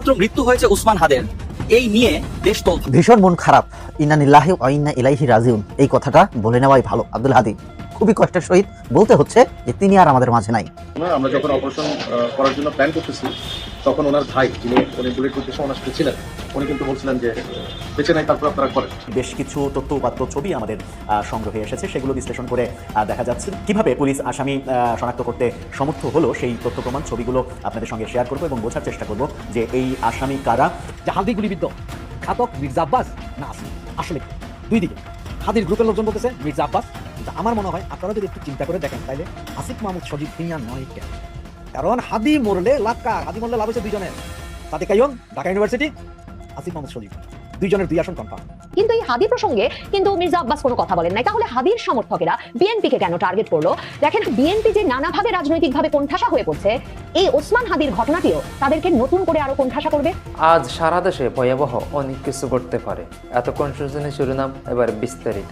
মাত্র মৃত্যু হয়েছে উসমান হাদের, এই নিয়ে দেশ তো ভীষণ মন খারাপ। ইন্না লিল্লাহি ওয়া ইন্না ইলাইহি রাজিউন, এই কথাটা বলে নেওয়াই ভালো। আব্দুল হাদী খুবই কষ্টের সহিত বলতে হচ্ছে যে তিনি আর আমাদের মাঝে নাই। আমরা যখন অপারেশন করার জন্য প্ল্যান করতেছি তখন ওনার ভাই, যিনি উনি বুলেট প্রুফ ওনার সাথে ছিলেন, উনি কিন্তু বলছিলেন যে বেঁচে নাই, তারপর আপনারা করেন। বেশ কিছু তথ্য উপাত্ত ছবি আমাদের সংগ্রহে এসেছে, সেগুলো বিশ্লেষণ করে দেখা যাচ্ছে কিভাবে পুলিশ আসামি শনাক্ত করতে সমর্থ হলো। সেই তথ্য প্রমাণ ছবিগুলো আপনাদের সঙ্গে শেয়ার করবো এবং বোঝার চেষ্টা করব যে এই আসামি কারা। যে হাদি গুলিবিদ্ধ ঘাতক মির্জা আব্বাস না আসিফ, আসলে দুই দিকে হাদির গ্রুপের লোকজন বলতেছে মির্জা আব্বাস, কিন্তু আমার মনে হয় আপনারা যদি একটু চিন্তা করে দেখেন তাহলে আসিফ মাহমুদ সজীব ভুঁইয়া নয় কেন। কারণ হাদি মরলে লাভ কার? হাদি মরলে লাভ হচ্ছে দুইজনের, সাদিক কাইয়ুম ঢাকা ইউনিভার্সিটি, আসিফ মাহমুদ সজীব, দুইজনের 2 আসন কনফার্ম। কিন্তু এই হাদি প্রসঙ্গে কিন্তু মির্জা আব্বাস কোনো কথা বলেন নাই। তাহলে হাদির সমর্থকেরা বিএনপিকে কেন টার্গেট করলো? দেখেন, বিএনপি যে নানাভাবে রাজনৈতিকভাবে কোণঠাসা হয়ে পড়ছে, এই ওসমান হাদির ঘটনাটিও তাদেরকে নতুন করে আরো কোণঠাসা করবে। আজ সারা দেশে ভয়াবহ অনেক কিছু ঘটতে পারে। এতক্ষণ শুনছেন শিরোনাম, এবার বিস্তারিত।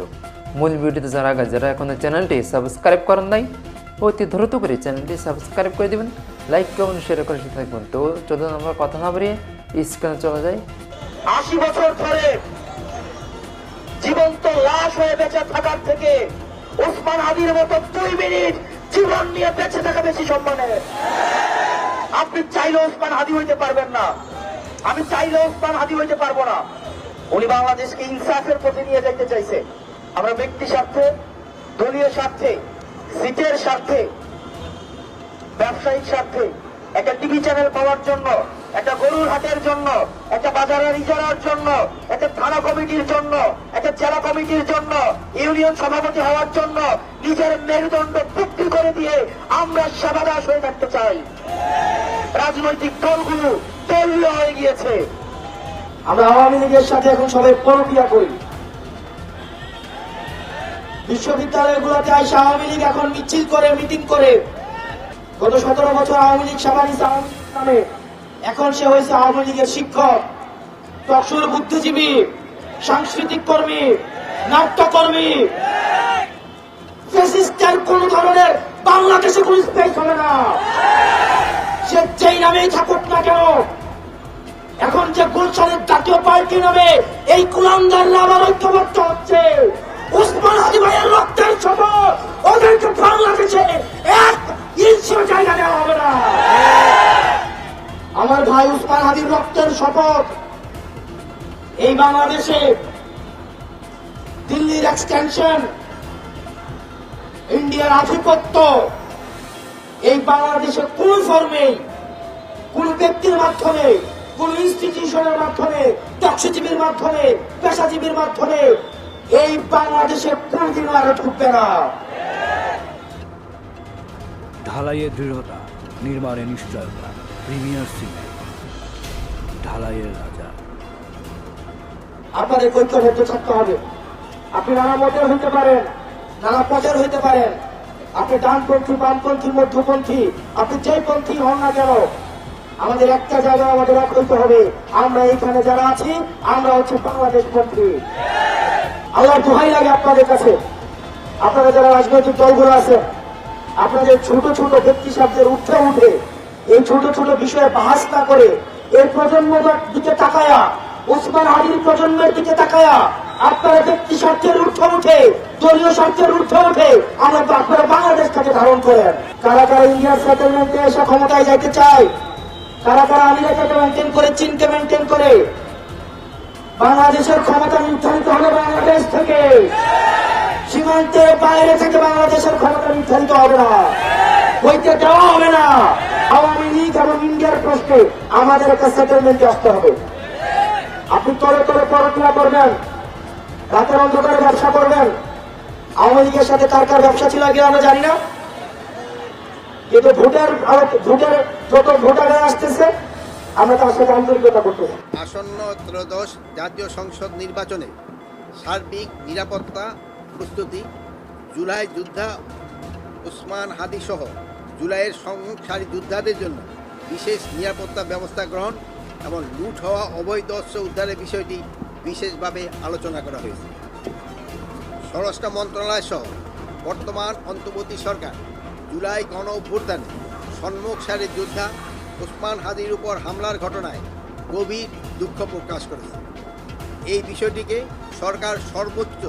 মূল ভিডিওতে যারা এখনো চ্যানেলটি সাবস্ক্রাইব করেন নাই, অতি দ্রুত করে চ্যানেলটি সাবস্ক্রাইব করে দিবেন, লাইক কমেন্ট শেয়ার করে থাকবেন। তো চলুন আমরা কথা না বাড়িয়ে স্ক্রিনে চলে যাই। 80 বছর ধরে জীবন্ত লাশ হয়ে বেঁচে থাকার থেকে ওসমান হাদির মতো 2 মিনিট জীবন নিয়ে বেঁচে থাকা বেশি সম্মানের। আপনি চাইলে ওসমান হাদি হইতে পারবেন না, আমি চাইলে ওসমান হাদি হইতে পারবো না। উনি বাংলাদেশকে ইনসাফের পথে নিয়ে যাইতে চাইছে। আমরা ব্যক্তি স্বার্থে, দলীয় স্বার্থে, সিটের স্বার্থে, ব্যবসায়িক স্বার্থে, একটা টিভি চ্যানেল পাওয়ার জন্য, একটা গরুর হাটের জন্য, একটা বাজারের ইজারার জন্য, একটা থানা কমিটির জন্য, একটা জেলা কমিটির জন্য, ইউনিয়ন সভাপতি হওয়ার জন্য নিজের মেরুদণ্ড বিক্রি করে দিয়ে আমরা সেবাদাস হয়ে থাকতে চাই। রাজনৈতিক দলগুলো দলীয় হয়ে গিয়েছে। আমরা আওয়ামী লীগের সাথে এখন সবাই পরকিয়া করি। বিশ্ববিদ্যালয়গুলোতে আসে আওয়ামী লীগ এখন মিছিল করে, মিটিং করে। গত 17 বছর আওয়ামী লীগ সাবানিস নামে, এখন সে হয়েছে আওয়ামী লীগের শিক্ষক, তকসুর বুদ্ধিজীবী, সাংস্কৃতিক কর্মী, নাট্যকর্মী। ফ্যাসিস্টের কোন ধরনের বাংলাদেশে কোন স্পেস হবে না, সে যেই নামেই থাকুক না কেন। এখন যে গুলশানের জাতীয় পার্টি নামে এই কুলাঙ্গাররা আবার ঐক্যবদ্ধ হচ্ছে। ওসমান হাদি ভাইয়ের রক্তের শপথ, ওদেরকে বাংলাদেশে 1 ইঞ্চিও জায়গা দেওয়া হবে না। আমার ভাই ওসমান হাদির রক্তের শপথ, এই বাংলাদেশে দিল্লির এক্সটেনশন, ইন্ডিয়ার আধিপত্য এই বাংলাদেশে কোন ফর্মে, কোন ব্যক্তির মাধ্যমে, কোন ইনস্টিটিউশনের মাধ্যমে, তকসীজীবীর মাধ্যমে, পেশাজীবীর মাধ্যমে এই বাংলাদেশে কোনদিনও আর ঢুকবে না। ঢালাইয়ের দৃঢ়তা, নির্মাণের নিশ্চয়তা, প্রিমিয়ার সিমেন্ট, ঢালাইয়ের রাজা। আপনাদের ঐক্যবদ্ধ থাকতে হবে। আপনি নানা মতের হইতে পারেন, নানা পথের হইতে পারেন, আপনি ডানপন্থী, বামপন্থী, মধ্যপন্থী, আপনি যেই পন্থী হন না কেন, আমাদের একটা জায়গায় আমাদের এক হইতে হবে। আমরা এইখানে যারা আছি, আমরা হচ্ছে বাংলাদেশ পন্থী। আল্লাহর দোহাই লাগে আপনাদের কাছে, আপনারা যারা রাজনৈতিক দলগুলো আছে, আপনাদের ছোট ছোট ব্যক্তি শব্দের উঠে উঠে এই ছোট ছোট বিষয়ে বাহাস না করে, এই প্রজন্মের দিকে তাকায়া, ওসমান হাদির প্রজন্মের দিকে তাকায়া আপনারা ব্যক্তি স্বার্থের ঊর্ধ্বে উঠে, দলীয় স্বার্থের ঊর্ধ্বে উঠে আমরা আপনারা বাংলাদেশটাকে ধারণ করেন। কারা কারা ইন্ডিয়ার সেটেলমেন্টে এসে ক্ষমতায় যাইতে চায়, কারা কারা আমেরিকাকে মেনটেন করে, চীনকে মেনটেন করে। বাংলাদেশের ক্ষমতা নির্ধারিত হবে বাংলাদেশ থেকে, সীমান্তের বাইরে থেকে বাংলাদেশের ক্ষমতা নির্ধারিত হবে না, হইতে দেওয়া হবে না। আওয়ামী লীগ এবং ইন্ডিয়ার প্রশ্নে আমাদের একটা সেটেলমেন্টে আসতে হবে। আপনি তরে তরে পড়াশোনা করবেন, রাতের অন্ধকারে ব্যবসা করবেন। আওয়ামী লীগের সাথে কার কার ব্যবসা ছিল আগে আমরা জানি না, কিন্তু ভোটের যত ভোটার আসতেছে আমরা তার সাথে আন্তরিকতা করতেছি। আসন্ন ত্রয়োদশ জাতীয় সংসদ নির্বাচনে সার্বিক নিরাপত্তা প্রস্তুতি, জুলাই যোদ্ধা ওসমান হাদি সহ জুলাইয়ের সংখ্যারি যোদ্ধাদের জন্য বিশেষ নিরাপত্তা ব্যবস্থা গ্রহণ এবং লুট হওয়া অবৈধ অস্ত্র উদ্ধারের বিষয়টি বিশেষভাবে আলোচনা করা হয়েছে। স্বরাষ্ট্র মন্ত্রণালয় সহ বর্তমান অন্তর্বর্তী সরকার জুলাই গণ অভ্যুত্থানে সম্মুখ সারির যোদ্ধা ওসমান হাদির উপর হামলার ঘটনায় গভীর দুঃখ প্রকাশ করেছে। এই বিষয়টিকে সরকার সর্বোচ্চ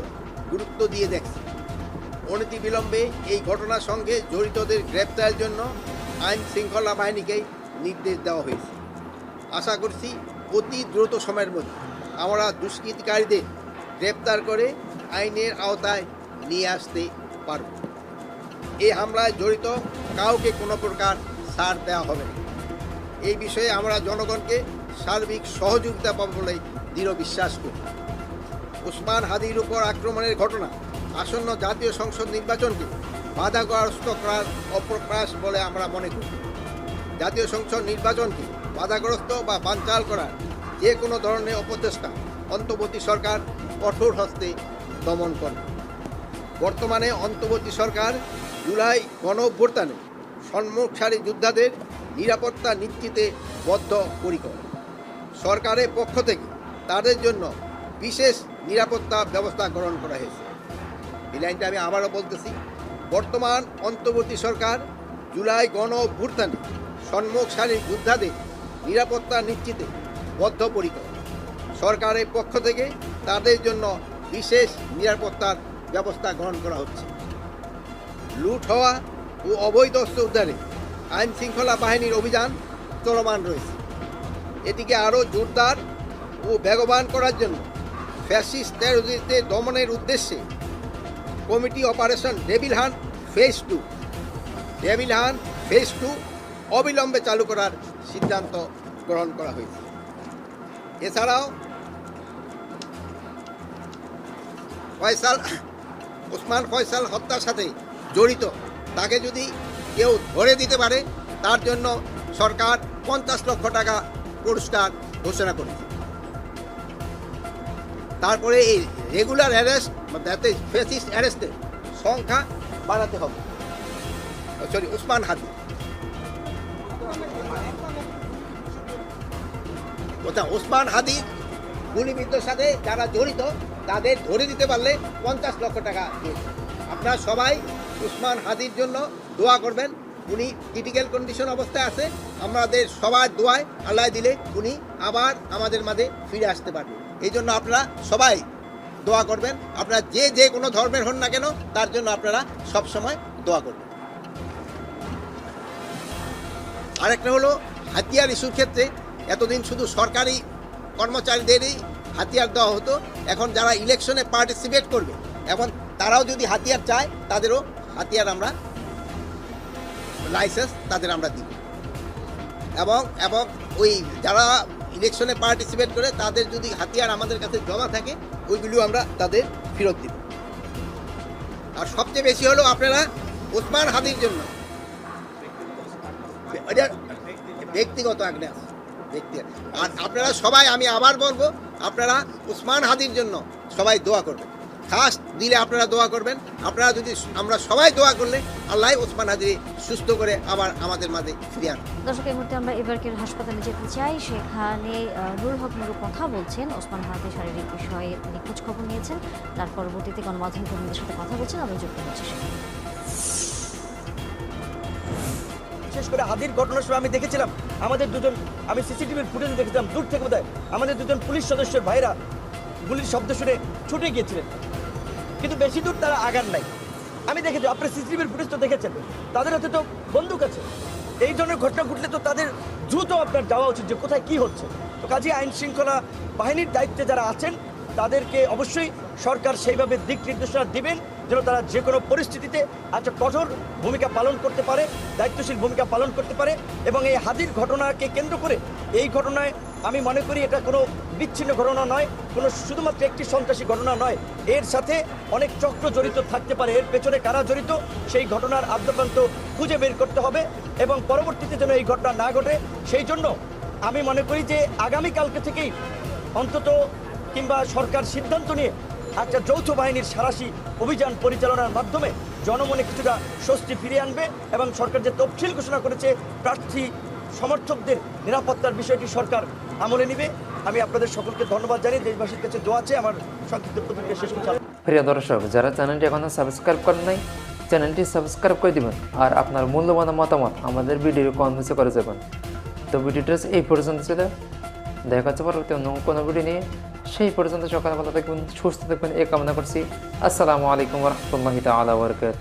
গুরুত্ব দিয়ে দেখছে। অনতিবিলম্বে এই ঘটনার সঙ্গে জড়িতদের গ্রেপ্তারের জন্য আইন শৃঙ্খলা বাহিনীকে নির্দেশ দেওয়া হয়েছে। আশা করছি অতি দ্রুত সময়ের মধ্যে আমরা দুষ্কৃতিকারীদের গ্রেপ্তার করে আইনের আওতায় নিয়ে আসতে পারব। এই হামলায় জড়িত কাউকে কোনো প্রকার ছাড় দেওয়া হবে না। এই বিষয়ে আমরা জনগণকে সার্বিক সহযোগিতা পাব বলে দৃঢ় বিশ্বাস করি। ওসমান হাদির উপর আক্রমণের ঘটনা আসন্ন জাতীয় সংসদ নির্বাচনকে বাধাগ্রস্ত করার অপ্রকাশ বলে আমরা মনে করি। জাতীয় সংসদ নির্বাচনকে বাধাগ্রস্ত বা বানচাল করার যে কোনো ধরনের অপচেষ্টা অন্তর্বর্তী সরকার কঠোর হস্তে দমন করে। বর্তমানে অন্তর্বর্তী সরকার জুলাই গণঅভ্যুত্থানে সম্মুখসারী যোদ্ধাদের নিরাপত্তা নিশ্চিতে বদ্ধপরিকর। সরকারের পক্ষ থেকে তাদের জন্য বিশেষ নিরাপত্তা ব্যবস্থা গ্রহণ করা হয়েছে। এই লাইনটা আমি আবারও বলতেছি, বর্তমান অন্তর্বর্তী সরকার জুলাই গণঅভ্যুত্থানে সম্মুখসারী যোদ্ধাদের নিরাপত্তা নিশ্চিতে বদ্ধপরিকর। সরকারের পক্ষ থেকে তাদের জন্য বিশেষ নিরাপত্তার ব্যবস্থা গ্রহণ করা হচ্ছে। লুট হওয়া ও অবৈধ অস্ত্র উদ্ধারে আইন শৃঙ্খলা বাহিনীর অভিযান চলমান রয়েছে। এটিকে আরও জোরদার ও বেগবান করার জন্য ফ্যাসিস্ট টেরোরিস্টদের দমনের উদ্দেশ্যে committee operation devil hunt phase 2 অবিলম্বে চালু করার সিদ্ধান্ত গ্রহণ করা হয়েছে। এছাড়াও ওসমান ফয়সাল হত্যার সাথে জড়িত তাকে যদি কেউ ধরে দিতে পারে তার জন্য সরকার 50 লক্ষ টাকা পুরস্কার ঘোষণা করেছে। তারপরে এই রেগুলার অ্যারেস্ট যাতে ফেসিস্ট অ্যারেস্টের সংখ্যা বাড়াতে হবে। ওসমান হাদি ওসমান হাদি গুলিবিদ্ধর সাথে যারা জড়িত তাদের ধরে দিতে পারলে 50 লক্ষ টাকা দিয়েছে। আপনারা সবাই ওসমান হাদির জন্য দোয়া করবেন। উনি ক্রিটিক্যাল কন্ডিশন অবস্থায় আছে। আমাদের সবার দোয়ায় আল্লাহ দিলে উনি আবার আমাদের মাঝে ফিরে আসতে পারবেন। এই জন্য আপনারা সবাই দোয়া করবেন। আপনারা যে কোনো ধর্মের হন না কেন তার জন্য আপনারা সবসময় দোয়া করবেন। আরেকটা হলো হাতিয়ার ইস্যুর ক্ষেত্রে এতদিন শুধু সরকারি কর্মচারীদেরই হাতিয়ার দেওয়া হতো। এখন যারা ইলেকশনে পার্টিসিপেট করবে এখন তারাও যদি হাতিয়ার চায় তাদেরও হাতিয়ার আমরা লাইসেন্স তাদের আমরা দিই এবং ওই যারা ইলেকশনে পার্টিসিপেট করে তাদের যদি হাতিয়ার আমাদের কাছে জমা থাকে ওইগুলো আমরা তাদের ফেরত দিব। আর সবচেয়ে বেশি হলো আপনারা ওসমান হাদির জন্য ব্যক্তিগত আগ্রহ আছে আর আপনারা সবাই, আমি আবার বলবো, আপনারা ওসমান হাদির জন্য সবাই দোয়া করবেন। খাস দিলে আপনারা দোয়া করবেন। আপনারা যদি আমরা সবাই দোয়া করলে আল্লাহ ওসমান হাদি সুস্থ করে আবার আমাদের মাঝে ফিরে আন। দর্শক, এই মুহূর্তে আমরা এবারকের হাসপাতালে যেতে চাই। সেখানে নুরুল হক নুরু কথা বলছেন, ওসমান হাদি শারীরিক বিষয়ে তিনি খোঁজ খবর নিয়েছেন, তার পরবর্তীতে গণমাধ্যম কর্মীদের সাথে কথা বলছেন। আমরা যুক্ত হচ্ছি সেখানে। বিশেষ করে হাদির ঘটনার সময় আমি দেখেছিলাম আমাদের দুজন, আমি সিসিটিভির ফুটেজ দেখেছিলাম দূর থেকে বোধহয় আমাদের দুজন পুলিশ সদস্যের ভাইরা গুলির শব্দ শুনে ছুটে গিয়েছিলেন, কিন্তু বেশি দূর তারা আগান নাই। আমি দেখেছি, আপনার সিসিটিভির ফুটেজ তো দেখেছেন, তাদের হাতে তো বন্দুক আছে। এই ধরনের ঘটনা ঘটলে তো তাদের দ্রুত আপনার যাওয়া উচিত যে কোথায় কি হচ্ছে। তো কাজে আইন শৃঙ্খলা বাহিনীর দায়িত্বে যারা আছেন তাদেরকে অবশ্যই সরকার সেইভাবে দিক নির্দেশনা দিবেন যেন তারা যে কোনো পরিস্থিতিতে একটা কঠোর ভূমিকা পালন করতে পারে, দায়িত্বশীল ভূমিকা পালন করতে পারে। এবং এই হাদির ঘটনাকে কেন্দ্র করে এই ঘটনায় আমি মনে করি এটা কোনো বিচ্ছিন্ন ঘটনা নয়, কোনো শুধুমাত্র একটি সন্ত্রাসী ঘটনা নয়, এর সাথে অনেক চক্র জড়িত থাকতে পারে। এর পেছনে কারা জড়িত সেই ঘটনার আদ্যপ্রান্ত খুঁজে বের করতে হবে এবং পরবর্তীতে যেন এই ঘটনা না ঘটে সেই জন্য আমি মনে করি যে আগামীকালকে থেকেই অন্তত কিংবা সরকার সিদ্ধান্ত নিয়ে একটা যৌথ বাহিনীর সাঁড়াশি অভিযান পরিচালনার মাধ্যমে জনমনে কিছুটা স্বস্তি ফিরিয়ে আনবে এবং সরকার যে তফসিল ঘোষণা করেছে প্রার্থী সমর্থকদের নিরাপত্তার বিষয়টি সরকার আমলে নেবে। আমি আপনাদের সকলকে ধন্যবাদ জানিয়ে দেশবাসীর কাছে দোয়া আছে। আমার সংক্ষিপ্ত প্রতিক্রিয়া শেষ করছি। প্রিয় দর্শক, যারা চ্যানেলটি এখনো সাবস্ক্রাইব করেন নাই চ্যানেলটি সাবস্ক্রাইব করে দিবেন আর আপনার মূল্যবান মতামত আমাদের ভিডিও কমেন্টসে করে যাবেন। তো ভিডিওটা এই পর্যন্ত ছিল। দেখা হচ্ছে পরবর্তী অন্য কোনো ভিডিও নিয়ে। সেই পর্যন্ত সকালে ভালো থাকবেন, সুস্থ থাকবেন এই কামনা করছি। আসসালামু আলাইকুম ওয়া রাহমাতুল্লাহি তাআলা ওয়া বারাকাতুহু।